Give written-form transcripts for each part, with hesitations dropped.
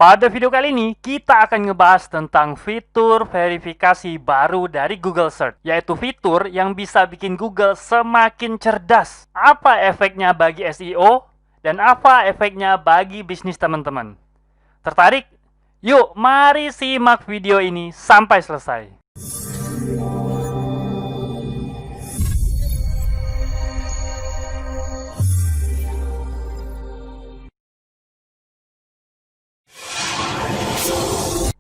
Pada video kali ini, kita akan ngebahas tentang fitur verifikasi baru dari Google Search, yaitu fitur yang bisa bikin Google semakin cerdas. Apa efeknya bagi SEO, dan apa efeknya bagi bisnis teman-teman? Tertarik? Yuk, mari simak video ini sampai selesai.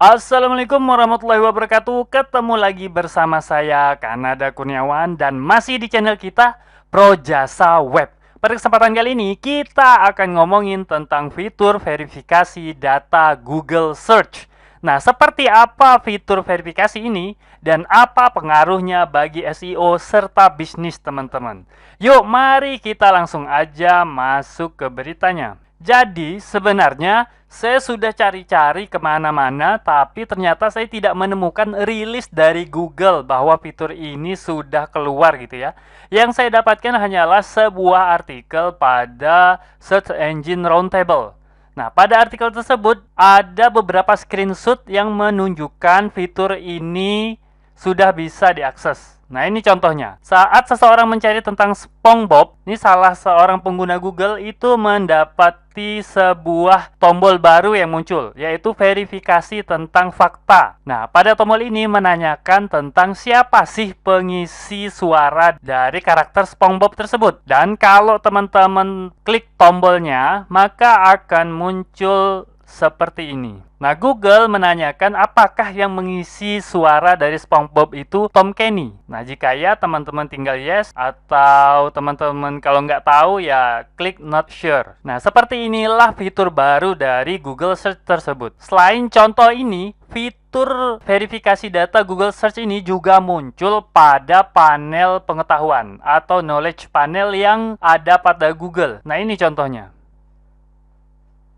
Assalamualaikum warahmatullahi wabarakatuh. Ketemu lagi bersama saya Kanada Kurniawan dan masih di channel kita Projasa Web. Pada kesempatan kali ini kita akan ngomongin tentang fitur verifikasi data Google Search. Nah, seperti apa fitur verifikasi ini dan apa pengaruhnya bagi SEO serta bisnis teman-teman? Yuk, mari kita langsung aja masuk ke beritanya. Jadi, sebenarnya saya sudah cari-cari kemana-mana, tapi ternyata saya tidak menemukan rilis dari Google bahwa fitur ini sudah keluar gitu ya. Yang saya dapatkan hanyalah sebuah artikel pada Search Engine Roundtable. Nah, pada artikel tersebut ada beberapa screenshot yang menunjukkan fitur ini sudah bisa diakses. Nah, ini contohnya. Saat seseorang mencari tentang SpongeBob, ini salah seorang pengguna Google itu mendapati sebuah tombol baru yang muncul, yaitu verifikasi tentang fakta. Nah, pada tombol ini menanyakan tentang siapa sih pengisi suara dari karakter SpongeBob tersebut. Dan kalau teman-teman klik tombolnya, maka akan muncul seperti ini. Nah, Google menanyakan apakah yang mengisi suara dari SpongeBob itu Tom Kenny. Nah, jika ya, teman-teman tinggal yes, atau teman-teman kalau nggak tahu ya klik not sure. Nah, seperti inilah fitur baru dari Google Search tersebut. Selain contoh ini, fitur verifikasi data Google Search ini juga muncul pada panel pengetahuan atau knowledge panel yang ada pada Google. Nah, ini contohnya.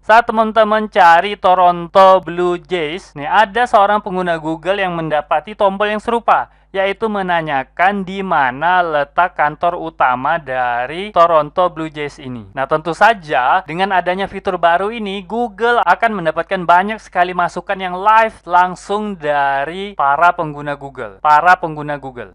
Saat teman-teman cari Toronto Blue Jays, nih ada seorang pengguna Google yang mendapati tombol yang serupa, yaitu menanyakan di mana letak kantor utama dari Toronto Blue Jays ini. Nah, tentu saja dengan adanya fitur baru ini, Google akan mendapatkan banyak sekali masukan yang live langsung dari para pengguna Google.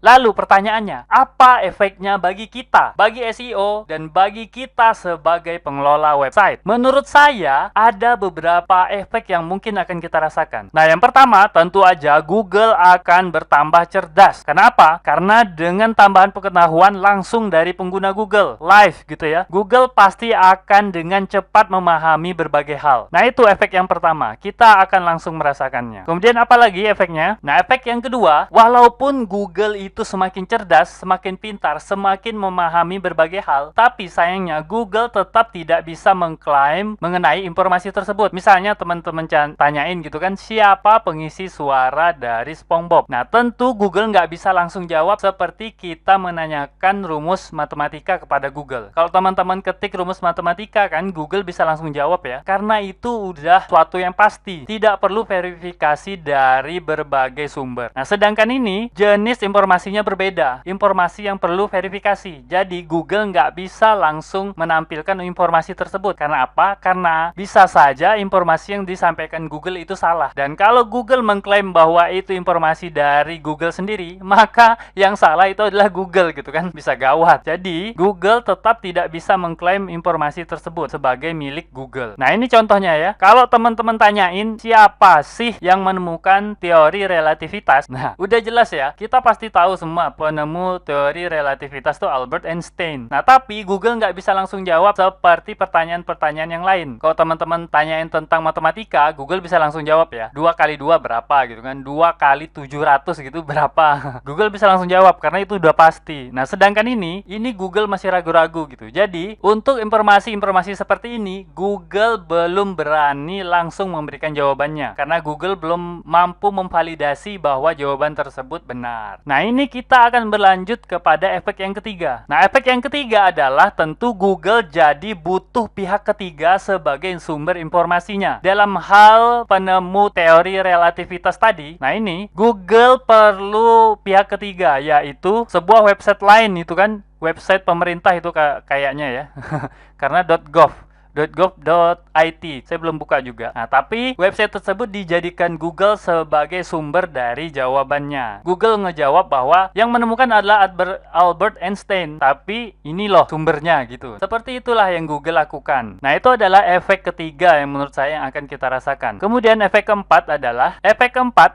Lalu pertanyaannya, apa efeknya bagi kita, bagi SEO, dan bagi kita sebagai pengelola website? Menurut saya, ada beberapa efek yang mungkin akan kita rasakan. Nah, yang pertama, tentu aja Google akan bertambah cerdas. Kenapa? Karena dengan tambahan pengetahuan langsung dari pengguna Google, live gitu ya, Google pasti akan dengan cepat memahami berbagai hal. Nah, itu efek yang pertama. Kita akan langsung merasakannya. Kemudian apa lagi efeknya? Nah, efek yang kedua, walaupun Google itu semakin cerdas, semakin pintar, semakin memahami berbagai hal, tapi sayangnya Google tetap tidak bisa mengklaim mengenai informasi tersebut. Misalnya teman-teman tanyain gitu kan, siapa pengisi suara dari SpongeBob? Nah, tentu Google nggak bisa langsung jawab seperti kita menanyakan rumus matematika kepada Google. Kalau teman-teman ketik rumus matematika kan, Google bisa langsung jawab ya. Karena itu udah suatu yang pasti. Tidak perlu verifikasi dari berbagai sumber. Nah, sedangkan ini jenis informasinya berbeda. Informasi yang perlu verifikasi. Jadi Google nggak bisa langsung menampilkan informasi tersebut. Karena apa? Karena bisa saja informasi yang disampaikan Google itu salah. Dan kalau Google mengklaim bahwa itu informasi dari Google sendiri, maka yang salah itu adalah Google gitu kan, bisa gawat. Jadi Google tetap tidak bisa mengklaim informasi tersebut sebagai milik Google. Nah, ini contohnya ya. Kalau teman-teman tanyain siapa sih yang menemukan teori relativitas, nah udah jelas ya, kita pasti tahu semua penemu teori relativitas itu Albert Einstein. Nah, tapi Google nggak bisa langsung jawab seperti pertanyaan-pertanyaan yang lain. Kalau teman-teman tanyain tentang matematika, Google bisa langsung jawab ya, 2 kali 2 berapa gitu kan, 2 kali 700 gitu berapa. Google bisa langsung jawab karena itu udah pasti. Nah, sedangkan ini Google masih ragu-ragu gitu. Jadi, untuk informasi-informasi seperti ini, Google belum berani langsung memberikan jawabannya karena Google belum mampu memvalidasi bahwa jawaban tersebut benar. Nah, ini kita akan berlanjut kepada efek yang ketiga. Nah, efek yang ketiga adalah tentu Google jadi butuh pihak ketiga sebagai sumber informasinya. Dalam hal penemu teori relativitas tadi, nah ini Google perlu pihak ketiga, yaitu sebuah website lain itu kan, website pemerintah itu kayaknya ya. Karena .gov .gov.it. Saya belum buka juga. Nah, tapi website tersebut dijadikan Google sebagai sumber dari jawabannya. Google ngejawab bahwa yang menemukan adalah Albert Einstein, tapi ini loh sumbernya gitu. Seperti itulah yang Google lakukan. Nah, itu adalah efek ketiga yang menurut saya yang akan kita rasakan. Kemudian efek keempat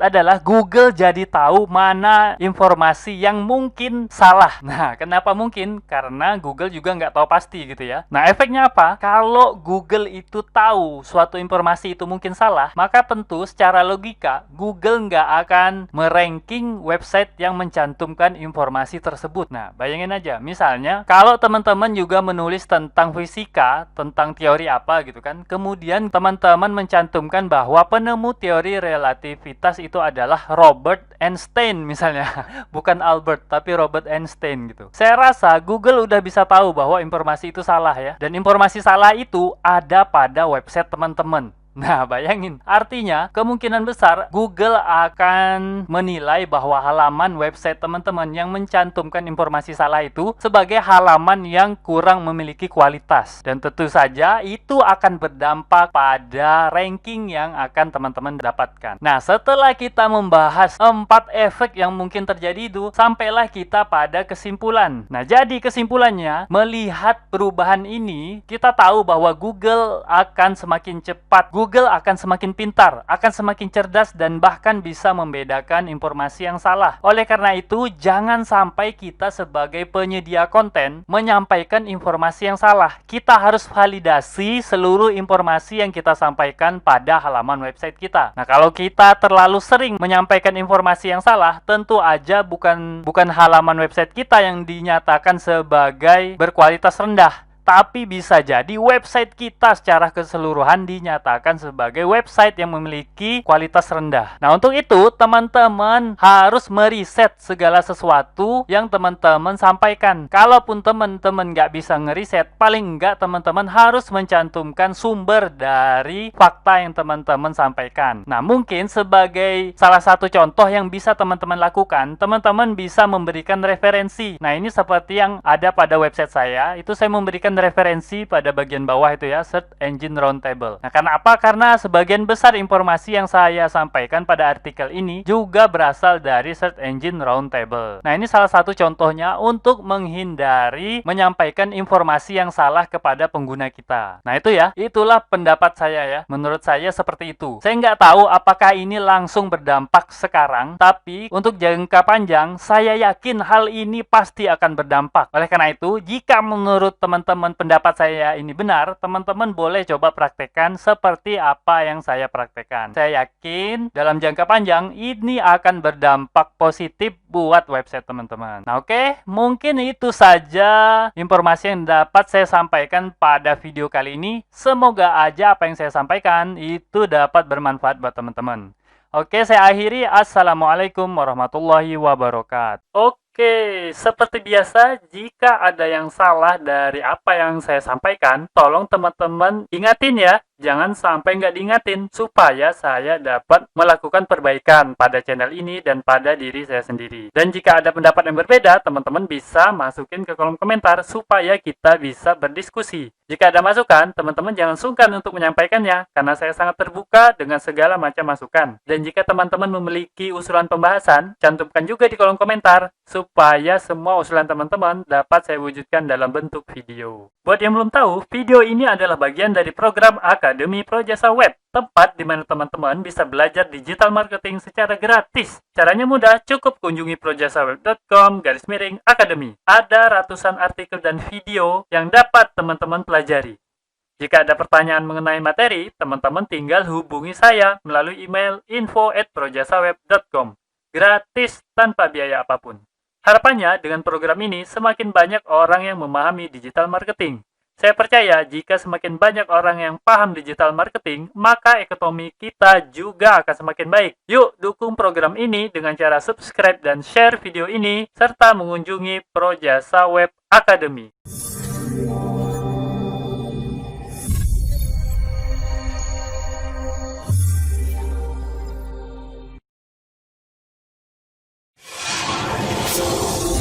adalah Google jadi tahu mana informasi yang mungkin salah. Nah, kenapa mungkin? Karena Google juga nggak tahu pasti gitu ya. Nah, efeknya apa? Kalau Google itu tahu suatu informasi itu mungkin salah, maka tentu secara logika Google nggak akan meranking website yang mencantumkan informasi tersebut. Nah, bayangin aja, misalnya kalau teman-teman juga menulis tentang fisika, tentang teori apa gitu kan, kemudian teman-teman mencantumkan bahwa penemu teori relativitas itu adalah Robert Einstein misalnya, bukan Albert tapi Robert Einstein gitu. Saya rasa Google udah bisa tahu bahwa informasi itu salah ya, dan informasi salah itu ada pada website teman-teman. Nah, bayangin. Artinya, kemungkinan besar Google akan menilai bahwa halaman website teman-teman yang mencantumkan informasi salah itu sebagai halaman yang kurang memiliki kualitas. Dan tentu saja itu akan berdampak pada ranking yang akan teman-teman dapatkan. Nah, setelah kita membahas 4 efek yang mungkin terjadi itu, sampailah kita pada kesimpulan. Nah, jadi kesimpulannya, melihat perubahan ini, kita tahu bahwa Google akan semakin cepat, Google akan semakin pintar, akan semakin cerdas, dan bahkan bisa membedakan informasi yang salah. Oleh karena itu, jangan sampai kita sebagai penyedia konten menyampaikan informasi yang salah. Kita harus validasi seluruh informasi yang kita sampaikan pada halaman website kita. Nah, kalau kita terlalu sering menyampaikan informasi yang salah, tentu aja bukan halaman website kita yang dinyatakan sebagai berkualitas rendah, tapi bisa jadi website kita secara keseluruhan dinyatakan sebagai website yang memiliki kualitas rendah. Nah, untuk itu teman-teman harus meriset segala sesuatu yang teman-teman sampaikan. Kalaupun teman-teman nggak bisa ngeriset, paling nggak teman-teman harus mencantumkan sumber dari fakta yang teman-teman sampaikan. Nah, mungkin sebagai salah satu contoh yang bisa teman-teman lakukan, teman-teman bisa memberikan referensi. Nah, ini seperti yang ada pada website saya, itu saya memberikan referensi pada bagian bawah itu ya, Search Engine Roundtable. Nah, karena apa? Karena sebagian besar informasi yang saya sampaikan pada artikel ini juga berasal dari Search Engine Roundtable. Nah, ini salah satu contohnya untuk menghindari menyampaikan informasi yang salah kepada pengguna kita. Nah, itu ya, itulah pendapat saya ya. Menurut saya seperti itu. Saya nggak tahu apakah ini langsung berdampak sekarang, tapi untuk jangka panjang, saya yakin hal ini pasti akan berdampak. Oleh karena itu, jika menurut teman-teman pendapat saya ini benar, teman-teman boleh coba praktekkan seperti apa yang saya praktekkan. Saya yakin dalam jangka panjang ini akan berdampak positif buat website teman-teman. Nah, oke, mungkin itu saja informasi yang dapat saya sampaikan pada video kali ini. Semoga aja apa yang saya sampaikan itu dapat bermanfaat buat teman-teman. Oke, saya akhiri. Assalamualaikum warahmatullahi wabarakatuh. Oke, seperti biasa, jika ada yang salah dari apa yang saya sampaikan, tolong teman-teman ingatin ya. Jangan sampai nggak diingatin, supaya saya dapat melakukan perbaikan pada channel ini dan pada diri saya sendiri. Dan jika ada pendapat yang berbeda, teman-teman bisa masukin ke kolom komentar, supaya kita bisa berdiskusi. Jika ada masukan, teman-teman jangan sungkan untuk menyampaikannya, karena saya sangat terbuka dengan segala macam masukan. Dan jika teman-teman memiliki usulan pembahasan, cantumkan juga di kolom komentar, supaya semua usulan teman-teman dapat saya wujudkan dalam bentuk video. Buat yang belum tahu, video ini adalah bagian dari program Akademi Projasa Web, tempat di mana teman-teman bisa belajar digital marketing secara gratis. Caranya mudah, cukup kunjungi projasaweb.com/academy. Ada ratusan artikel dan video yang dapat teman-teman pelajari. Jika ada pertanyaan mengenai materi, teman-teman tinggal hubungi saya melalui email info@projasaweb.com. Gratis tanpa biaya apapun. Harapannya dengan program ini semakin banyak orang yang memahami digital marketing. Saya percaya jika semakin banyak orang yang paham digital marketing, maka ekonomi kita juga akan semakin baik. Yuk dukung program ini dengan cara subscribe dan share video ini, serta mengunjungi Projasa Web Academy.